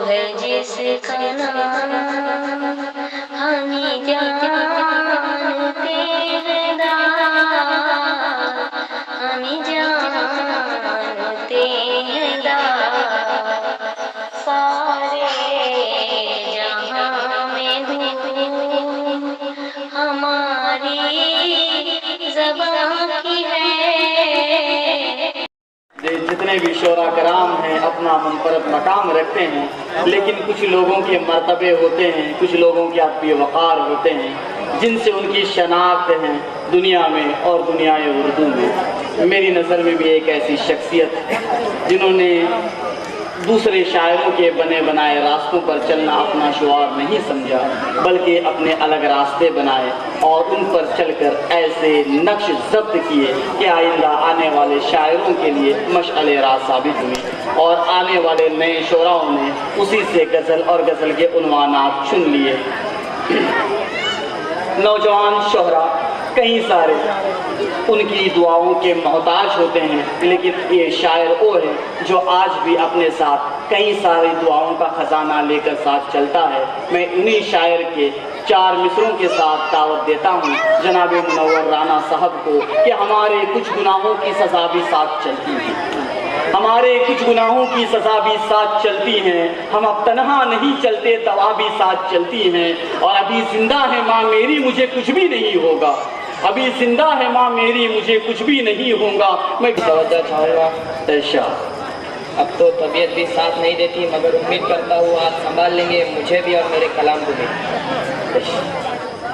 ہے جس کا نام ہمیں جانتے ہیں دار، ہمیں جانتے ہیں دار، سارے جہاں میں ہوں ہماری زبان کی ہے۔ جتنے بھی شعراء کرام ہیں اپنا منفرد مقام رکھتے ہیں، لیکن کچھ لوگوں کے مرتبے ہوتے ہیں، کچھ لوگوں کے ادبی وقار ہوتے ہیں جن سے ان کی شناخت ہے دنیا میں اور دنیائے اردو میں۔ میری نظر میں بھی ایک ایسی شخصیت جنہوں نے دوسرے شاعروں کے بنے بنائے راستوں پر چلنا اپنا شعار نہیں سمجھا، بلکہ اپنے الگ راستے بنائے اور ان پر چل کر ایسے نقش ضبط کیے کہ آئندہ آنے والے شاعروں کے لیے مشعل راہ ثابت ہوئی، اور آنے والے نئے شعراؤں نے اسی سے غزل اور غزل کے عنوانات چن لیے۔ نوجوان شعراء کئی سارے ان کی دعاؤں کے محتاج ہوتے ہیں، لیکن یہ شاعر وہ ہے جو آج بھی اپنے ساتھ کئی ساری دعاؤں کا خزانہ لے کر ساتھ چلتا ہے۔ میں انہی شاعر کے 4 مصروں کے ساتھ دعوت دیتا ہوں جناب منور رانا صاحب کو کہ ہمارے کچھ گناہوں کی سزا بھی ساتھ چلتی ہے، ہمارے کچھ گناہوں کی سزا بھی ساتھ چلتی ہیں، ہم اب تنہا نہیں چلتے، دوا بھی ساتھ چلتی ہیں، اور ابھی زندہ ہے ماں میری مجھے کچھ بھی نہیں ہوگا، ابھی زندہ ہے ماں میری مجھے کچھ بھی نہیں ہوگا۔ میں توجہ چاہوں گا ارشاد۔ اب تو طبیعت بھی ساتھ نہیں دیتی، مگر امید کرتا ہوں آپ سنبھال لیں گے مجھے بھی اور میرے کلام کو بھی۔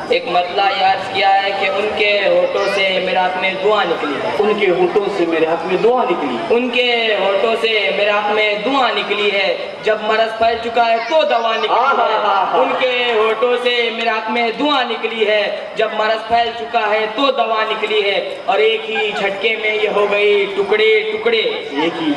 ایک مرتبہ یاد کیا ہے کہ ان کے ہونٹوں سے میرے حق میں دعا نکلی ہے، ان کے ہونٹوں سے میرے حق میں دعا نکلی، ان کے ہونٹوں سے میرے حق میں دعا نکلی ہے، جب مرض پھیل چکا ہے تو دوا نکلی ہے، ان کے ہونٹوں سے میرے حق میں دعا نکلی ہے، جب مرض پھیل چکا ہے تو دوا نکلی ہے، اور ایک ہی جھٹکے میں یہ ہو گئی ٹکڑے ٹکڑے،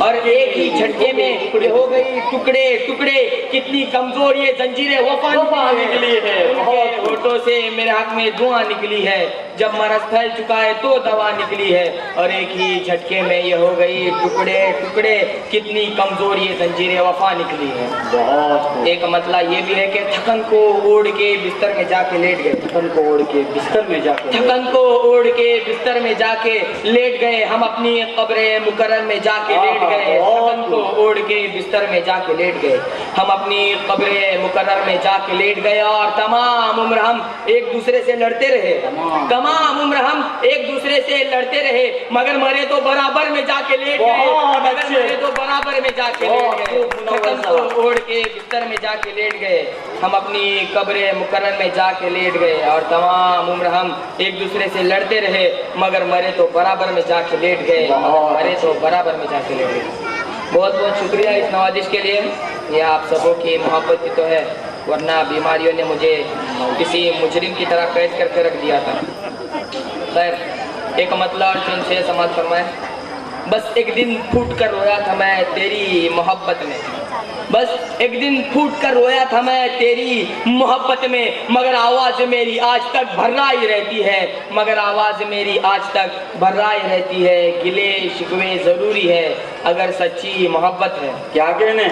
اور ایک ہی جھٹکے میں یہ ہو گئی ٹکڑے ٹکڑے، کتنی کمزور یہ زنجیریں وفا نکلی ہے، ان کے ہونٹوں سے میرے حق میں دعا نکلی ہے، جب مرض پھیل چکا ہے تو دوا نکلی ہے، اور ایک ہی جھٹکے میں یہ ہو گئی ٹکڑے ٹکڑے، کتنی کمزور یہ زنجیریں وفا نکلی ہے۔ ایک مسئلہ یہ بھی ہے کہ تھکن کو اوڑھ کے بستر میں جا کے لیٹ گئے، تھکن کو اوڑھ کے بستر میں جا کے، تھکن کو اوڑھ کے بستر میں جا کے لیٹ گئے، ہم اپنی قبر مکرر میں جا کے لیٹ گئے، تھکن کو اوڑھ کے بستر میں جا کے لیٹ گئے، ہم اپنی قبر مکرر میں جا کے لیٹ گئے، اور تمام عمر ہم ایک دوسرے سے لڑتے رہے، تمام عمر ہم ایک دوسرے سے لڑتے رہے، مگر مرے تو برابر میں جا کے لیٹ گئے، مگر مرے تو برابر میں جا کے لیٹ گئے، تھکن کو اوڑھ کے بستر میں جا کے لیٹ گئے، ہم اپنی قبر مکرر میں جا کے لیٹ گئے، اور تمام عمر ہم ایک دوسرے سے لڑتے رہے، مگر مرے تو برابر میں جا کے لیٹ گئے، مرے تو برابر میں جا کے لیٹ گئے۔ بہت بہت شکریہ اس نوازش کے لیے، یہ آپ سبوں کی محبت ہی تو ہے، ورنہ بیماریوں نے مجھے کسی مجرم کی طرح قید کر کے رکھ دیا تھا۔ خیر، ایک مطلب اور چند سے سماعت فرمائے۔ بس ایک دن پھوٹ کر رویا تھا میں تیری محبت میں، بس ایک دن پھوٹ کر رویا تھا میں تیری محبت میں، مگر آواز میری آج تک بھرائی رہتی ہے، مگر آواز میری آج تک بھرائی رہتی ہے، گلے شکوے ضروری ہے اگر سچی محبت ہے، کیا کہنے،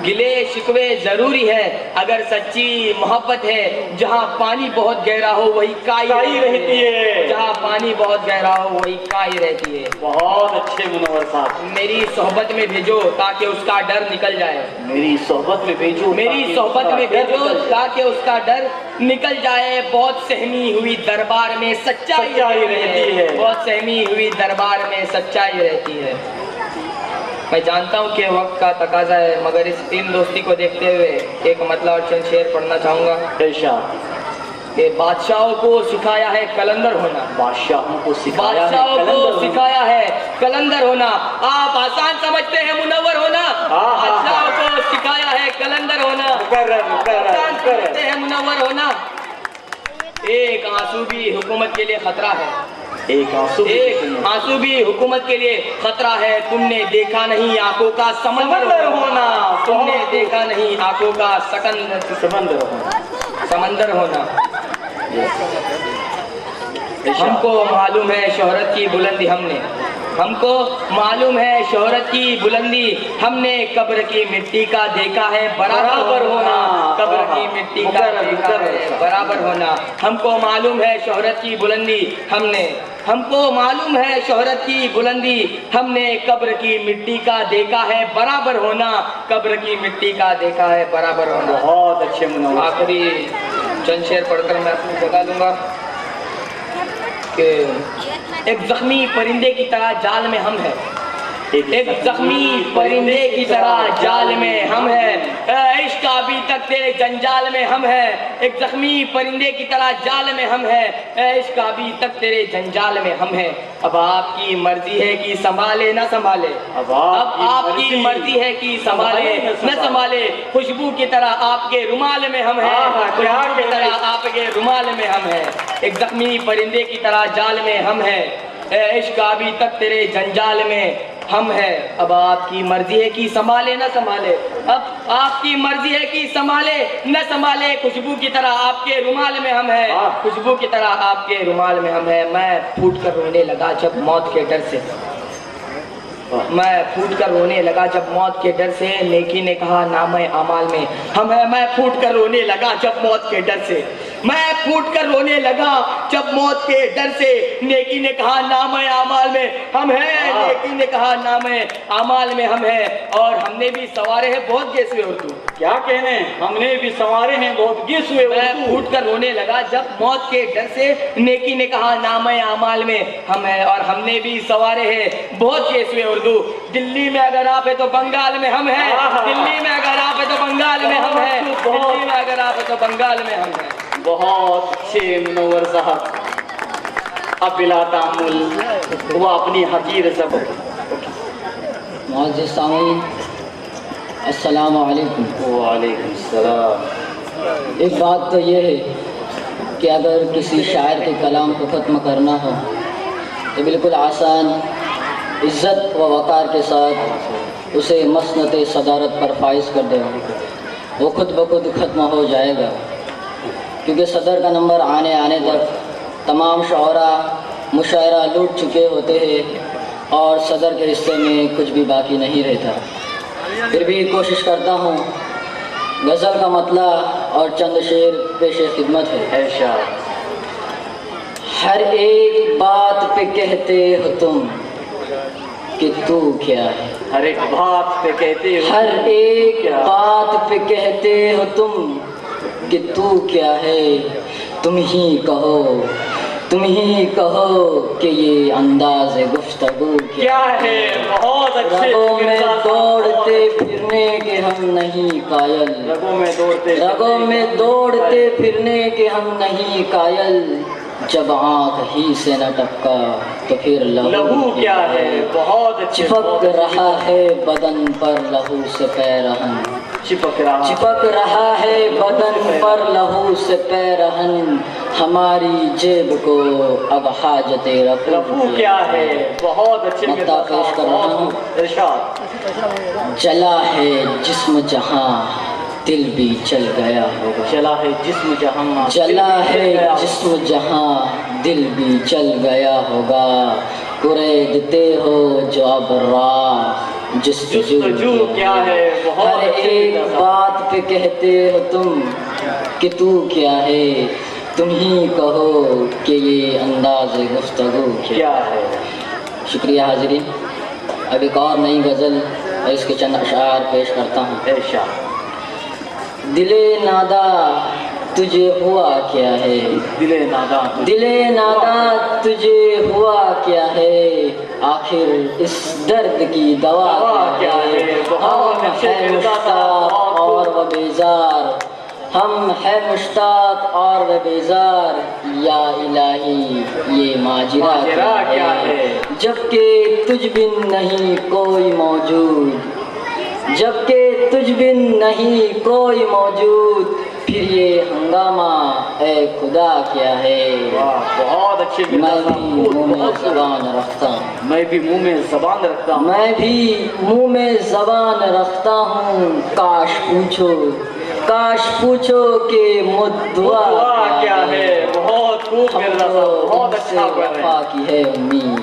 گلے شکوے ضروری ہے اگر سچی محبت ہے، جہاں پانی بہت گہرا ہو وہی کائی رہتی ہے، جہاں پانی بہت گہرا ہو وہی کائی رہتی ہے۔ بہت اچھے منور صاحب، میری صحبت میں بھیجو تاکہ اس کا ڈر نکل جائے، میری صحبت میں بھیجو، میری صحبت میں بھیجو تاکہ اس کا ڈر نکل جائے، بہت سہمی ہوئی دربار میں سچائی رہتی ہے، بہت سہمی ہوئی دربار میں سچائی رہتی ہے۔ میں جانتا ہوں کہ وقت کا تقاضا ہے، مگر اس علم دوستی کو دیکھتے ہوئے ایک مطلب اور چند شعر پڑھنا چاہوں گا۔ کہ بادشاہوں کو سکھایا ہے کلندر ہونا، بادشاہوں کو سکھایا ہے کلندر ہونا، آپ آسان سمجھتے ہیں منور ہونا، بادشاہوں کو سکھایا ہے کلندر ہونا، آسان سمجھتے ہیں منور ہونا، ایک آنسو بھی حکومت کے لیے خطرہ ہے، ایک آنسو بھی حکومت کے لیے خطرہ ہے، تم نے دیکھا نہیں آنکھوں کا سمندر ہونا، تم نے دیکھا نہیں آنکھوں کا سمندر ہونا۔ ہم کو معلوم ہے شہرت کی بلندی ہم نے، ہم کو معلوم ہے شہرت کی بلندی، ہم نے قبر کی مٹی کا دیکھا ہے برابر ہونا، قبر کی مٹی کا دیکھا ہے برابر ہونا۔ ہم کو معلوم ہے شہرت کی بلندی، ہم کو معلوم ہے شہرت کی بلندی، ہم نے قبر کی مٹی کا دیکھا ہے برابر ہونا، قبر کی مٹی کا دیکھا ہے برابر ہونا۔ بہت اچھے منور۔ آخری چند شعر پڑھ کر میں آپ کو بتا دوں گا کہ ایک زخمی پرندے کی طرح جال میں ہم ہیں، ایک زخمی پرندے کی طرح جال میں ہم ہیں، عشق ابھی تک تیرے جنجال میں ہم ہیں، ایک زخمی پرندے کی طرح جال میں ہم ہیں، عشق ابھی تک تیرے جنجال میں ہم ہیں۔ اب آپ کی مرضی ہے کہ سنبھالے نہ سنبھالے، اب آپ کی مرضی ہے کہ سنبھالے نہ سنبھالے، خوشبو کی طرح آپ کے رومال میں ہم ہیں، خوشبو کی طرح آپ کے رومال میں ہم ہیں، ایک زخمی پرندے کی طرح جال میں ہم ہیں، عشق ابھی تک تیرے جنجال میں ہم ہیں۔ اب آپ کی مرضی ہے کہ سنبھالے نہ سنبھالے، اب آپ کی مرضی ہے کہ سنبھالے نہ سنبھالے، خوشبو کی طرح آپ کے رومال میں ہم ہیں، خوشبو کی طرح آپ کے رومال میں ہم ہیں۔ میں پھوٹ کر رونے لگا جب موت کے ڈر سے، میں پھوٹ کر رونے لگا جب موت کے ڈر سے، نیکی نے کہا نامہ اعمال میں ہم ہیں۔ میں پھوٹ کر رونے لگا جب موت کے ڈر سے، میں پھوٹ کر رونے لگا جب موت کے ڈر سے، نیکی نے کہا نامہ اعمال میں ہم ہیں، نیکی نے کہا نامہ اعمال میں ہم ہیں۔ اور ہم نے بھی سوارے ہیں بہت گیسوے اردو، کیا کہنے، ہم نے بھی سنوارے ہیں بہت گیسوے میں اردو۔ پھوٹ کر رونے لگا جب موت کے ڈر سے، نیکی نے کہا نامہ اعمال میں ہم ہیں، اور ہم نے بھی سوارے ہیں بہت گیسوے اردو۔ دلی میں اگر آپ ہے تو بنگال میں ہم ہیں، دلی میں اگر آپ ہے تو بنگال میں ہم ہیں، دلی میں اگر آپ ہے تو بنگال میں ہم ہیں۔ بہت اچھے منور صاحب، اب بلا تعامل وہ اپنی حقیر زبان۔ معزز سامعین السلام علیکم۔ وعلیکم السلام۔ ایک بات تو یہ ہے کہ اگر کسی شاعر کے کلام کو ختم کرنا ہو تو بالکل آسان، عزت و وقار کے ساتھ اسے مسند صدارت پر فائز کر دے، وہ خود بخود ختم ہو جائے گا، کیونکہ صدر کا نمبر آنے تک تمام شعراء مشاعرہ لوٹ چکے ہوتے ہیں اور صدر کے حصے میں کچھ بھی باقی نہیں رہتا۔ پھر بھی کوشش کرتا ہوں، غزل کا مطلع اور چند شعر پیش خدمت ہے۔ ارشاد۔ ہر ایک بات پہ کہتے ہو تم کہ تو کیا ہے، ہر ایک بات پہ کہتے ہو، ہر ایک بات پہ کہتے ہو تم کہ تو کیا ہے، تم ہی کہو کہ یہ انداز گفتگو کیا ہے۔ بہت اچھے رگوں میں دوڑتے پھرنے کے ہم نہیں قائل، رگوں میں دوڑتے، رگوں میں دوڑتے پھرنے کے ہم نہیں قائل، جب آنکھ ہی سے نہ ٹپکا تو پھر لہو کیا ہے۔ بہت اچھے، چپک رہا ہے بدن پر لہو سے پیرہن، چپک رہا، چپک رہا ہے بدن پر لہو سے پیرہن، ہماری جیب کو اب حاجت رفو کیا ہے۔ بہت اچھے مقطع پیش کر رہا ہوں۔ ارشاد۔ جلا ہے جسم جہاں دل بھی جل گیا ہوگا، جلا ہے جسم جہاں، جلا ہے جسم جہاں دل بھی جل گیا ہوگا، کریدتے ہو جو اب راہ جستجو کیا ہے۔ بہت ہر ایک بات پہ کہتے ہو تم کہ تو کیا ہے، تم ہی کہو کہ یہ انداز گفتگو کیا ہے۔ شکریہ حاضرین۔ اب ایک اور نئی غزل اور اس کے چند اشعار پیش کرتا ہوں۔ ارشاد۔ دل نادا تجھے ہوا کیا ہے، دل ناداں، دل نادا تجھے ہوا کیا ہے، آخر اس درد کی دوا کیا ہے، ہم ہے مشتاق اور وہ بیزار، ہم ہے مشتاق اور وہ بیزار، یا الہی یہ ماجرا کیا ہے، جبکہ تجھ بن نہیں کوئی موجود، جبکہ تجھ بن نہیں کوئی موجود، پھر یہ ہنگامہ اے خدا کیا ہے، بہت اچھے، میں بھی منہ میں زبان رکھتا ہوں، میں بھی منہ میں زبان رکھتا ہوں، میں بھی منہ میں زبان رکھتا ہوں، کاش پوچھو کہ مدعا کیا ہے، بہت خوب، ہم کو بہت ان سے اچھا کر رہے ہیں۔ وفا کی ہے امید،